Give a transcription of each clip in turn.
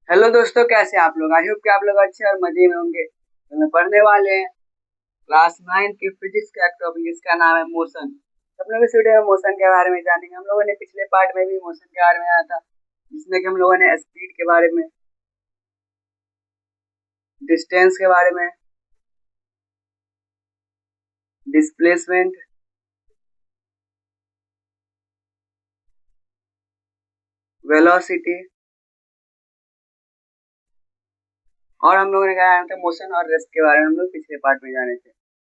Hello दोस्तों, कैसे हैं आप लोग। आई होप कि आप लोग अच्छे और मजे में होंगे। तो मैं पढ़ने वाले हैं क्लास 9 की फिजिक्स का टॉपिक जिसका नाम है मोशन। हम लोग इस वीडियो में मोशन के बारे में जानेंगे। हम लोगों ने पिछले पार्ट में भी मोशन के बारे में आया था, जिसमें कि हम लोगों ने स्पीड के बारे में, डिस्टेंस के बारे में, डिस्प्लेसमेंट वेलोसिटी और हम लोगों ने कहा था मोशन और रेस्ट के बारे में हम लोग पिछले पार्ट में जाने थे।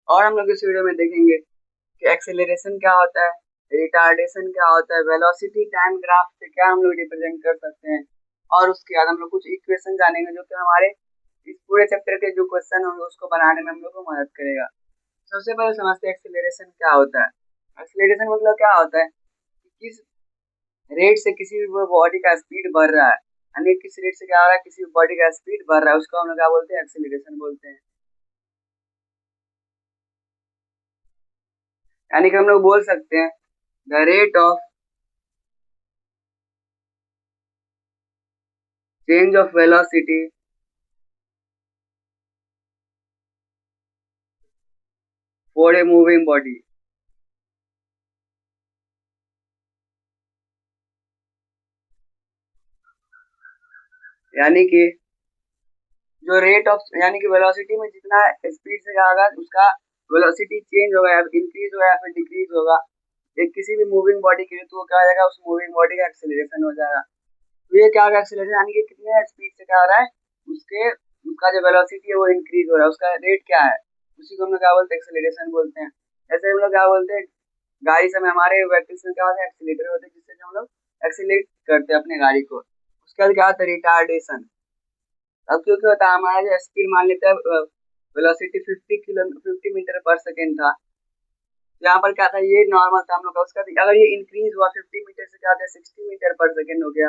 और हम लोग इस वीडियो में देखेंगे कि एक्सेलरेशन क्या होता है, रिटार्डेशन क्या होता है, वेलोसिटी टाइम ग्राफ से क्या हम लोग रिप्रेजेंट कर सकते हैं। और उसके बाद हम लोग कुछ इक्वेशन जानेंगे जो कि हमारे इस पूरे चैप्टर के जो क्वेश्चन होंगे उसको बनाने में हम लोग को मदद करेगा। सबसे पहले समझते हैं एक्सेलरेशन क्या होता है। एक्सेलरेशन मतलब क्या होता है कि किस रेट से किसी भी बॉडी का स्पीड बढ़ रहा है, यानी किस रेट से क्या हो रहा है, किसी भी बॉडी का स्पीड बढ़ रहा है, उसको हम लोग क्या बोलते हैं, एक्सेलरेशन बोलते हैं। यानी कि हम लोग बोल सकते हैं the rate of change of velocity for a moving body. यानी कि जो रेट ऑफ, यानी कि वेलोसिटी में जितना स्पीड से जाएगा उसका वेलोसिटी चेंज होगा या इंक्रीज होगा या फिर डिक्रीज होगा एक किसी भी मूविंग बॉडी के लिए, तो वो क्या हो जाएगा, उस मूविंग बॉडी का एक्सेलरेशन हो जाएगा। तो ये क्या होगा, एक्सेलरेशन यानी कि कितने स्पीड से क्या हो रहा है, उसके उसका जो वेलोसिटी है वो इंक्रीज हो रहा है, उसका रेट क्या है, उसी को हम लोग क्या बोलते हैं, एक्सेलरेशन बोलते हैं। ऐसे हम लोग क्या बोलते हैं, गाड़ी समय हमारे व्हीकल्स में क्या होता है, एक्सीलेटर होते हैं जिससे हम लोग एक्सीलेट करते हैं अपने गाड़ी को। उसके बाद क्या होता है, रिटार्डेशन। अब क्योंकि होता है हमारा जो स्पीड मान लेते हैं वेलोसिटी 50 मीटर पर सेकेंड था, यहाँ पर क्या था, ये नॉर्मल था हम लोग का। उसका अगर ये इंक्रीज हुआ 50 मीटर से क्या होता है 60 मीटर पर सेकेंड हो गया,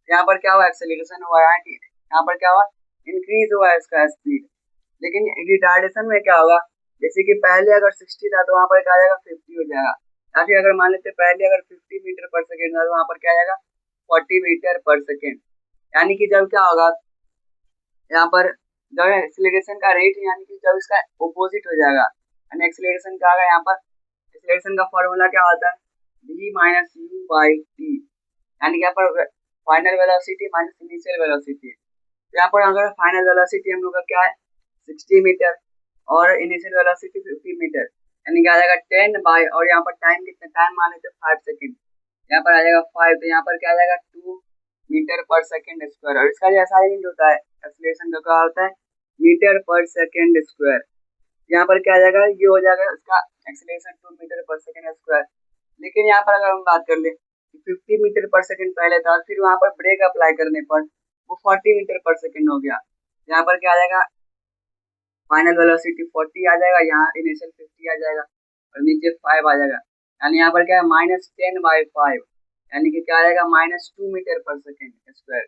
यहाँ पर क्या हुआ, एक्सेलरेशन हुआ है, यहाँ पर क्या हुआ, इंक्रीज हुआ है इसका स्पीड। लेकिन रिटार्डेशन में क्या होगा, जैसे कि पहले अगर 60 था तो वहां पर क्या आ जाएगा, 50 हो जाएगा। या फिर अगर मान लेते पहले अगर 50 मीटर पर सेकेंड था तो वहां पर क्या आ जाएगा, 40 मीटर पर सेकेंड। यानी कि जब क्या होगा, यहाँ पर जब एक्सीलरेशन का रेट यानी कि जब इसका ऑपोजिट हो जाएगा, यानी एक्सीलरेशन का आएगा, यहाँ पर एक्सीलरेशन का फॉर्मूला क्या होता है, v minus u by T. यानी कि यहाँ पर final velocity minus initial velocity. यहाँ पर अगर फाइनल वेलोसिटी हम लोग का क्या है 60 मीटर और इनिशियल वेलोसिटी 50 मीटर, यानी कि आ जाएगा 10 बाई, और यहाँ पर टाइम कितना, टाइम मान लेते 5 सेकेंड, यहाँ पर आ जाएगा 5, तो यहाँ पर क्या आ जाएगा 2 मीटर पर सेकेंड स्क्वायर। और इसका जो असाइनमेंट होता है एक्सीलरेशन का क्या होता है, मीटर पर सेकेंड स्क्वायर। यहाँ पर क्या आ जाएगा, ये हो जाएगा इसका एक्सीलरेशन 2 मीटर पर सेकेंड स्क्वायर। लेकिन यहाँ पर अगर हम बात कर ले 50 मीटर पर सेकेंड पहले था, फिर वहां पर ब्रेक अप्लाई करने पर वो 40 मीटर पर सेकेंड हो गया। यहाँ पर क्या आ जाएगा, फाइनल वेलोसिटी 40 आ जाएगा, यहाँ इनिशियल 50 आ जाएगा और नीचे 5 आ जाएगा। यानी यहाँ पर क्या है, -10/5, यानी कि क्या आ जाएगा, -2 मीटर पर सेकेंड स्क्वायर।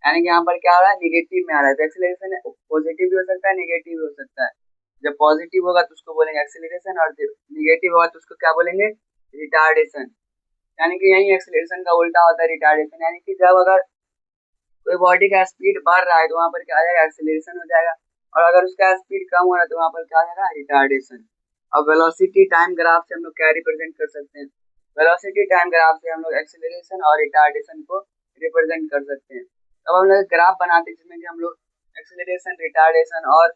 यानी कि यहाँ पर क्या आ रहा है, निगेटिव में आ रहा है। तो एक्सेलरेशन पॉजिटिव भी हो सकता है, निगेटिव भी हो सकता है। जब पॉजिटिव होगा तो उसको बोलेंगे एक्सेलरेशन, और जब निगेटिव होगा तो उसको क्या बोलेंगे, रिटार्डेशन। यानी कि यही एक्सेलरेशन का उल्टा होता है, रिटार्डेशन। यानी कि जब अगर कोई बॉडी का स्पीड बढ़ रहा है तो वहां पर क्या आ जाएगा, एक्सेलरेशन हो जाएगा, और अगर उसका स्पीड कम हो रहा है तो वहां पर क्या आ जाएगा, रिटार्डेशन। अब वेलोसिटी टाइम ग्राफ से हम लोग क्या रिप्रेजेंट कर सकते हैं, वेलोसिटी टाइम ग्राफ से हम लोग एक्सेलरेशन और रिटार्डेशन को रिप्रेजेंट कर सकते हैं। अब हम लोग ग्राफ बनाते हैं जिसमें कि हम लोग एक्सेलरेशन, रिटार्डेशन और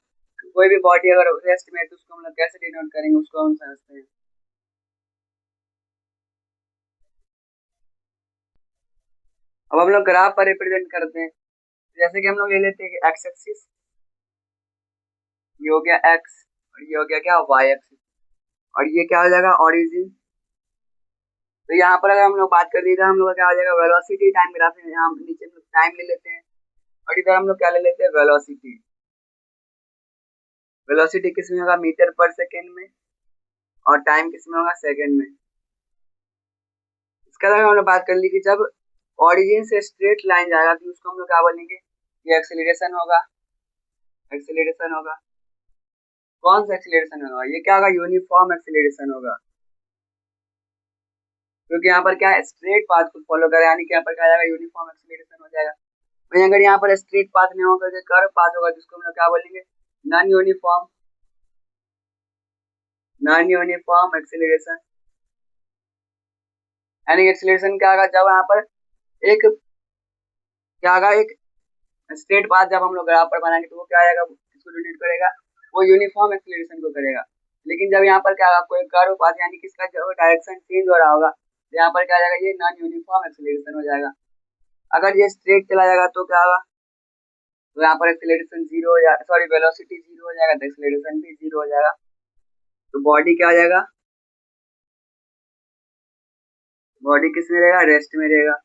कोई भी बॉडी अगर रेस्ट में है तो उसको हम लोग कैसे डिनोट करेंगे, उसको हम समझते हैं। अब हम लोग ग्राफ पर रिप्रेजेंट करते हैं, जैसे कि हम लोग ले लेते हैं कि एक्स एक्सिस, ये हो गया एक्स, और ये हो गया क्या, वाई एक्सिस, और ये क्या हो जाएगा, ओरिजिन। तो यहाँ पर अगर हम लोग बात कर दी तो हम लोग क्या हो जाएगा, वेलोसिटी टाइम ग्राफ में यहाँ नीचे हम लोग टाइम ले लेते हैं, और इधर हम लोग क्या ले लेते हैं, वेलोसिटी। वेलोसिटी किस में होगा, मीटर पर सेकेंड में, और टाइम किस में होगा, सेकेंड में। इसके अलावा हम लोग बात कर ली कि जब ओरिजिन से स्ट्रेट लाइन जाएगा तो उसको हम लोग क्या बोलेंगे, ये एक्सेलरेशन होगा, एक्सेलरेशन होगा। कौन सा एक्सेलरेशन होगा, ये क्या होगा, यूनिफॉर्म एक्सेलरेशन होगा, क्योंकि यहाँ पर क्या है, स्ट्रेट पाथ को फॉलो करें, यानी कि यहाँ पर क्या आ जाएगा, यूनिफॉर्म एक्सेलरेशन हो जाएगा। वहीं अगर यहाँ पर स्ट्रेट पाथ नहीं होगा, कर्व पाथ होगा, जिसको हम लोग क्या बोलेंगे, नॉन यूनिफॉर्म एक्सेलरेशन। यानी एक्सेलरेशन क्या होगा, जब यहाँ पर एक क्या होगा, एक स्ट्रेट पाथ जब हम लोग ग्राफ पर बनाएंगे तो वो क्या आएगा, इसको डिलीट करेगा, वो यूनिफॉर्म एक्सेलरेशन को करेगा। लेकिन जब यहाँ पर क्या होगा, कोई कर्व पाथ यानी कि इसका जो डायरेक्शन चेंज हो रहा होगा, तो यहाँ पर क्या आ जाएगा, ये नॉन यूनिफॉर्म एक्सेलरेशन हो जाएगा। अगर ये स्ट्रेट चला जाएगा तो क्या होगा, तो यहाँ पर एक्सेलरेशन जीरो हो जाएगा, सॉरी वेलोसिटी जीरो हो जाएगा, तो एक्सेलरेशन भी जीरो हो जाएगा। तो बॉडी क्या हो जाएगा, बॉडी किस में रहेगा, रेस्ट में रहेगा।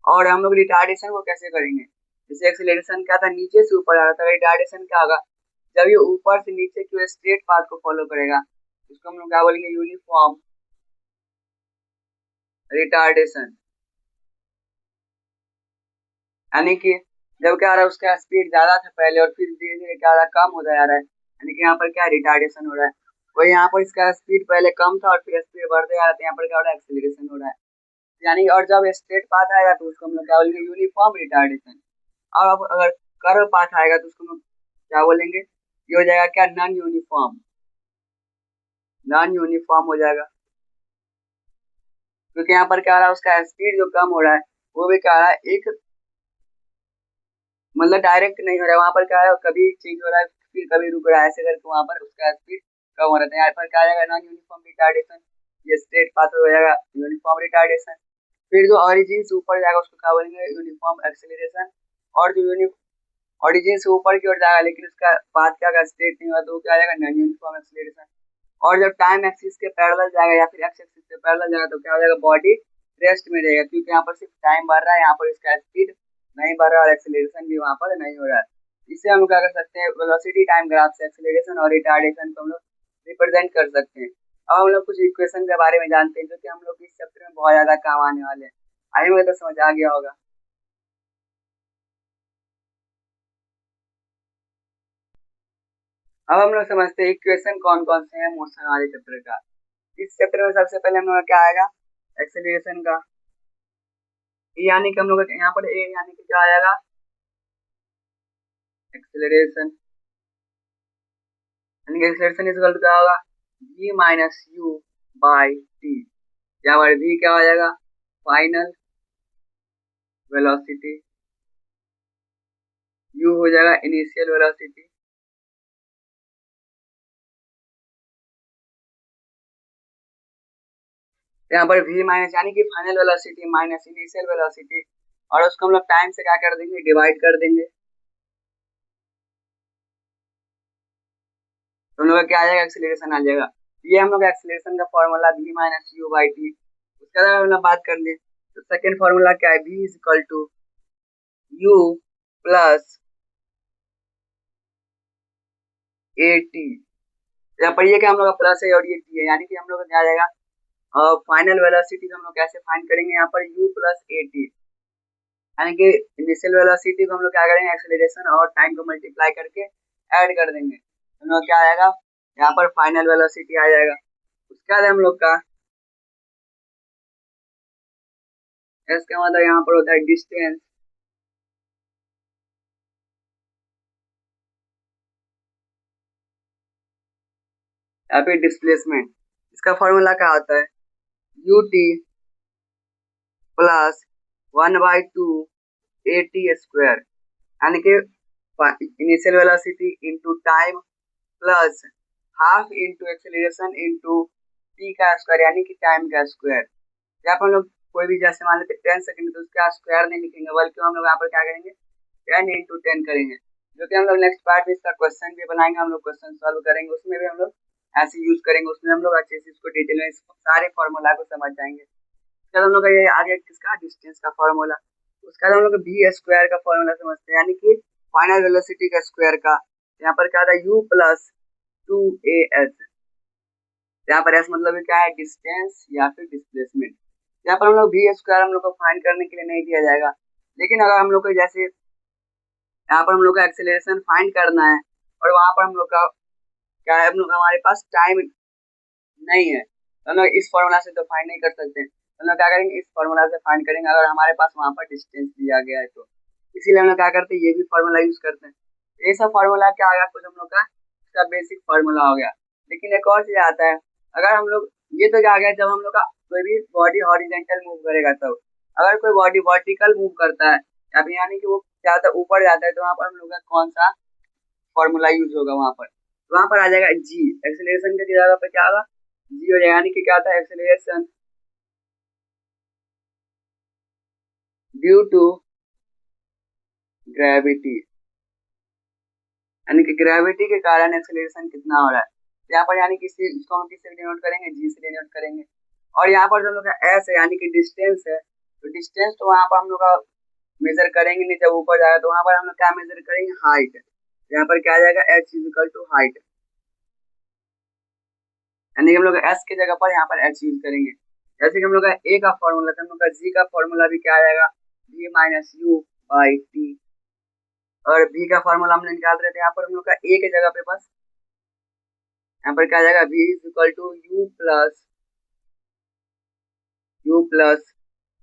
और हम लोग रिटार्डेशन को कैसे करेंगे, जैसे एक्सेलरेशन क्या था, नीचे से ऊपर आ रहा था, रिटार्डेशन क्या होगा, जब ये ऊपर से नीचे की स्ट्रेट पाथ को फॉलो करेगा, इसको हम लोग क्या बोलेंगे, यूनिफॉर्म रिटार्डेशन। यानी कि जब क्या आ रहा है, उसका स्पीड ज्यादा था पहले और फिर धीरे धीरे क्या आ रहा है, कम होता जा रहा है, यानी कि यहाँ पर क्या रिटार्डेशन हो रहा है। वही यहाँ पर इसका स्पीड पहले कम था और फिर स्पीड बढ़ते जा रहा है, यहाँ पर क्या हो रहा है, एक्सेलरेशन हो रहा है। यानी और जब स्ट्रेट पाथ आएगा तो उसको हम लोग क्या बोलेंगे, यूनिफॉर्म रिटार्डेशन। और अब अगर कर्व पाथ आएगा तो उसको हम लोग क्या बोलेंगे, ये हो जाएगा क्या, नॉन यूनिफॉर्म हो जाएगा। क्योंकि यहाँ पर क्या आ रहा है, उसका स्पीड जो कम हो रहा है वो भी क्या आ रहा है, एक मतलब डायरेक्ट नहीं हो रहा है, वहां पर क्या है, कभी चेंज हो रहा है फिर कभी रुक रहा है, ऐसे करके वहां पर उसका स्पीड कम हो रहा है। यहाँ पर क्या आ जाएगा, नॉन यूनिफॉर्म रिटार्डेशन, ये स्ट्रेट पाथ हो जाएगा यूनिफॉर्म रिटार्डेशन। फिर जो ओरिजिन से ऊपर जाएगा उसको क्या बोलेंगे, यूनिफॉर्म एक्सेलरेशन। और जो ओरिजिन से ऊपर की ओर जाएगा लेकिन उसका पाथ क्या स्ट्रेट नहीं हुआ तो क्या आ जाएगा, नॉन यूनिफॉर्म एक्सेलरेशन। और जब टाइम एक्सिस के पैरेलल जाएगा या फिर एक्स एक्सिस के पैरेलल जाएगा तो क्या हो जाएगा, बॉडी रेस्ट में रहेगा, क्योंकि यहाँ पर सिर्फ टाइम बढ़ रहा है, यहाँ पर इसका स्पीड नहीं बढ़ रहा और एक्सेलरेशन भी वहां पर नहीं हो रहा है। इससे हम लोग क्या कर सकते हैं, वेलोसिटी टाइम ग्राफ से एक्सेलरेशन और रिटार्डेशन को हम लोग रिप्रेजेंट कर सकते हैं। अब हम लोग कुछ इक्वेशन के बारे में जानते हैं जो कि हम लोग इस चैप्टर में बहुत ज्यादा काम आने वाले हैं। आई मुझे तो समझ आ गया होगा। अब हम लोग समझते हैं इक्वेशन कौन कौन से हैं मोशन वाले चैप्टर का। इस चैप्टर में सबसे पहले हम लोग क्या आएगा, एक्सेलरेशन का। यानी कि हम लोग यहाँ पर ए यानी कि क्या आएगा, एक्सेलरेशन। यानी कि एक्सेलरेशन इज इक्वल टू क्या होगा, v minus u by T. यहाँ पर v क्या हो जाएगा, फाइनल वेलोसिटी, u हो जाएगा इनिशियल वेलोसिटी। यहाँ पर v माइनस यानी कि final velocity minus initial velocity, और उसको हम लोग टाइम से क्या कर देंगे, डिवाइड कर देंगे। तो हम लोग क्या आ जाएगा, एक्सेलरेशन आ जाएगा। ये हम लोग एक्सेलरेशन का formula v minus u by T. उसके बाद हम लोग बात कर ले तो सेकेंड फॉर्मूला क्या है, v is equal to you plus a t. यहाँ पर ये क्या हम लोग का प्लस है और ये टी है, यानी कि हम लोग क्या आ जाएगा, फाइनल वेलोसिटी को हम लोग कैसे फाइंड करेंगे, यहाँ पर u प्लस ए टी। यानी कि इनिशियल वेलोसिटी को हम लोग क्या करेंगे, एक्सेलरेशन और टाइम को मल्टीप्लाई करके ऐड कर देंगे, हम लोग क्या आएगा, यहाँ पर फाइनल वेलोसिटी आ जाएगा। उसके बाद हम लोग का इसका मतलब यहाँ पर होता है डिस्टेंस, या फिर डिस्प्लेसमेंट। इसका फॉर्मूला क्या होता है, यू टी प्लस 1/2 ए टी स्क्वायर। यानी कि initial velocity into time plus half into acceleration into T का स्क्वायर, यानी कि टाइम का स्क्वायर। यहाँ पर हम लोग कोई भी जैसे मान लेते 10 सेकंड तो उसका स्क्वायर नहीं लिखेंगे, बल्कि हम लोग यहाँ पर क्या करेंगे, 10 × 10 करेंगे। जो कि हम लोग नेक्स्ट पार्ट में इसका क्वेश्चन भी बनाएंगे, हम लोग क्वेश्चन सॉल्व करेंगे, उसमें भी हम लोग ऐसे यूज करेंगे, उसमें हम लोग अच्छे से इसको डिटेल में सारे फॉर्मूला को समझ जाएंगे। उसके बाद हम लोग ये आगे किसका, डिस्टेंस का फॉर्मूला। उसके बाद हम लोग बी स्क्वायर का फॉर्मूला समझते हैं, यानी कि फाइनल वेलोसिटी का स्क्वायर का। यहाँ पर क्या था, u प्लस 2as। यहाँ पर एस मतलब क्या है, डिस्टेंस या फिर डिस्प्लेसमेंट। यहाँ पर हम लोग वी स्क्वायर हम लोग को फाइंड करने के लिए नहीं दिया जाएगा, लेकिन अगर हम लोग को जैसे यहाँ पर हम लोग का एक्सेलरेशन फाइंड करना है और वहां पर हम लोग का क्या है, हम लोग हमारे पास टाइम नहीं है तो हम लोग इस फॉर्मूला से तो फाइंड नहीं कर सकते, तो हम लोग क्या करेंगे, इस फॉर्मूला से फाइंड करेंगे अगर हमारे पास वहां पर डिस्टेंस दिया गया है तो। इसीलिए हम लोग क्या करते हैं, ये भी फार्मूला यूज करते हैं। ये सब फार्मूला क्या आ गया कुछ हम लोग का, इसका बेसिक फार्मूला हो गया। लेकिन एक और चीज आता है, अगर हम लोग ये तो क्या आ गया, जब हम लोग का कोई भी बॉडी हॉरिजेंटल मूव करेगा तब, अगर कोई बॉडी वर्टिकल मूव करता है या फिर यानी कि वो ज्यादा ऊपर जाता है, तो वहां पर हम लोग का कौन सा फॉर्मूला यूज होगा वहां पर, तो वहां पर आ जाएगा जी। एक्सेलरेशन की जगह पे क्या होगा, जी हो जाएगा। यानी कि क्या था, एक्सेलरेशन ड्यू टू ग्रेविटी, यानी कि ग्रेविटी के कारण एक्सेलरेशन कितना हो रहा है। तो यहाँ पर यानी किसी इसको हम किससे डिनोट करेंगे, जी से डिनोट करेंगे। और यहाँ पर जो हम लोग का एस है यानी कि डिस्टेंस है, तो डिस्टेंस तो वहां पर हम लोग का मेजर करेंगे नहीं, जब ऊपर जाएगा तो वहां पर हम लोग क्या मेजर करेंगे, हाइट। यहाँ पर क्या आ जाएगा, h is equal to height, यानी कि हम लोग एस की जगह पर यहाँ पर एच यूज करेंगे। जैसे कि हम लोग का ए का फॉर्मूला था, हम लोग का जी का फॉर्मूला भी क्या आ जाएगा, v minus u by t. और भी का फॉर्मूला हमने निकाल रहे थे, यहाँ पर हम लोग का ए की जगह पे बस यहाँ पर क्या आ जाएगा, v is equal to you plus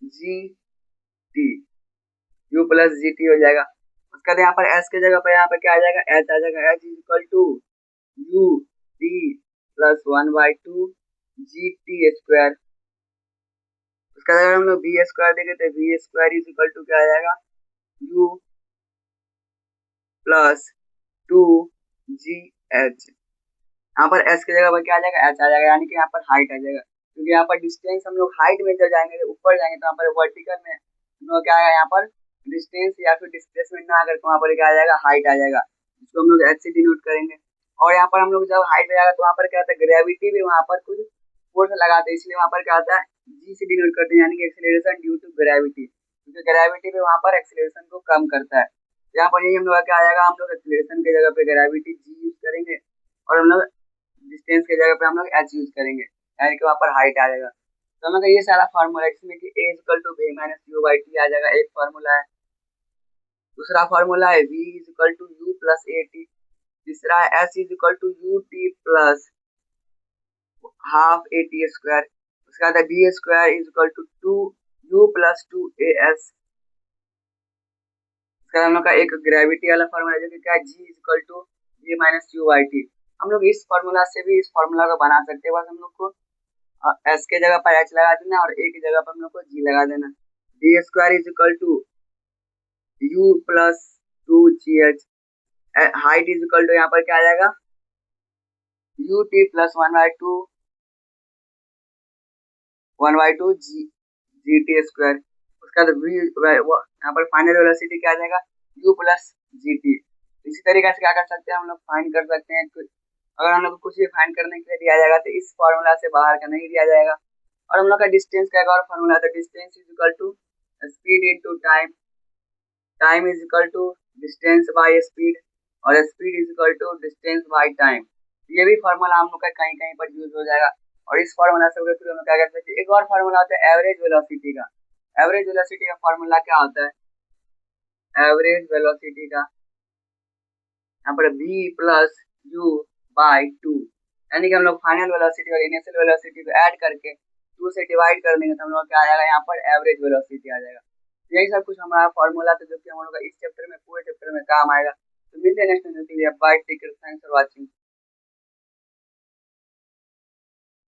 g t, u plus g t हो जाएगा। उसके बाद यहाँ पर एस की जगह पर यहाँ पर क्या आ जाएगा, एच आ जाएगा, h is equal to u T plus 1/2 G T square. उसका अगर हम लोग वी स्क्वायर देखें तो v square is equal to क्या आ जाएगा, यू प्लस 2GH। यहाँ पर एस की जगह पर क्या आ जाएगा, एच आ जाएगा, यानी कि यहाँ पर हाइट आ जाएगा। क्योंकि यहाँ पर डिस्टेंस हम लोग हाइट में जब जाएंगे, ऊपर जाएंगे तो यहाँ पर वर्टिकल में हम लोग क्या आएगा, यहाँ पर डिस्टेंस या फिर डिस्प्लेसमेंट ना आकर वहाँ पर क्या आ जाएगा, हाइट आ जाएगा, जिसको हम लोग एच से डिनोट करेंगे। और यहाँ पर हम लोग जब हाइट में जाएगा तो वहाँ पर क्या होता है, ग्रेविटी भी वहाँ पर कुछ फोर्स लगाते हैं, इसलिए वहाँ पर क्या होता है, जी से डिनोट करते हैं, यानी कि एक्सेलरेशन ड्यू टू ग्रेविटी, क्योंकि ग्रेविटी भी वहाँ पर एक्सेलरेशन को कम करता है। यहाँ पर यही हम लोग क्या आ जाएगा, हम लोग एक्सेलरेशन की जगह पे ग्रेविटी जी यूज करेंगे और हम लोग डिस्टेंस की जगह पे हम लोग एच यूज करेंगे, यानी कि वहाँ पर हाइट आ जाएगा। तो हम लोग ये सारा फार्मूला इसमें कि a equal to v minus u by t आ जाएगा, एक फार्मूला है। दूसरा फार्मूला है v is equal to you plus a t. तीसरा है s is equal to u T plus half a t square. उसके बाद v square is equal to two you plus two a s. उसका हम लोग का एक ग्रेविटी वाला फार्मूला जो कि क्या है, g is equal to v minus u by t. हम लोग इस फार्मूला से भी इस फार्मूला को बना सकते हैं, बस हम लोग को एस के जगह पर एच लगा देना और ए की जगह पर हम लोग को जी लगा देना। D square is equal to you plus 2GH। Height is equal to यहाँ पर क्या आ जाएगा, U T plus 1/2 G T square. उसका बाद वी यहाँ पर फाइनल वेलोसिटी क्या आ जाएगा, यू प्लस जी टी। इसी तरीके से क्या कर सकते हैं, हम लोग फाइंड कर सकते हैं। अगर हम लोग को कुछ भी फाइंड करने के लिए दिया जाएगा तो इस फॉर्मूला से बाहर का नहीं दिया जाएगा। और हम लोग का डिस्टेंस का एक और फॉर्मूला था, distance is equal to speed into time, time is equal to distance by speed और speed is equal to distance by time. ये भी फॉर्मूला हम लोग का कहीं कहीं पर यूज हो जाएगा। और इस फॉर्मूला से हम लोग क्या कर सकते हैं, एक और फॉर्मूला होता है एवरेज वेलोसिटी का। एवरेज वेलोसिटी का फॉर्मूला क्या होता है, एवरेज वेलोसिटी का यहाँ पर v plus you by two, यानी कि हम लोग फाइनल वेलोसिटी और इनिशियल वेलोसिटी को ऐड करके 2 से डिवाइड कर देंगे तो हम लोग क्या आ जाएगा, यहाँ पर एवरेज वेलोसिटी आ जाएगा। यही सब कुछ हमारा फॉर्मूला था जो कि हम लोग का इस चैप्टर में पूरे चैप्टर में काम आएगा। तो मिलते हैं नेक्स्ट वीडियो के लिए, bye, take care, thanks for watching.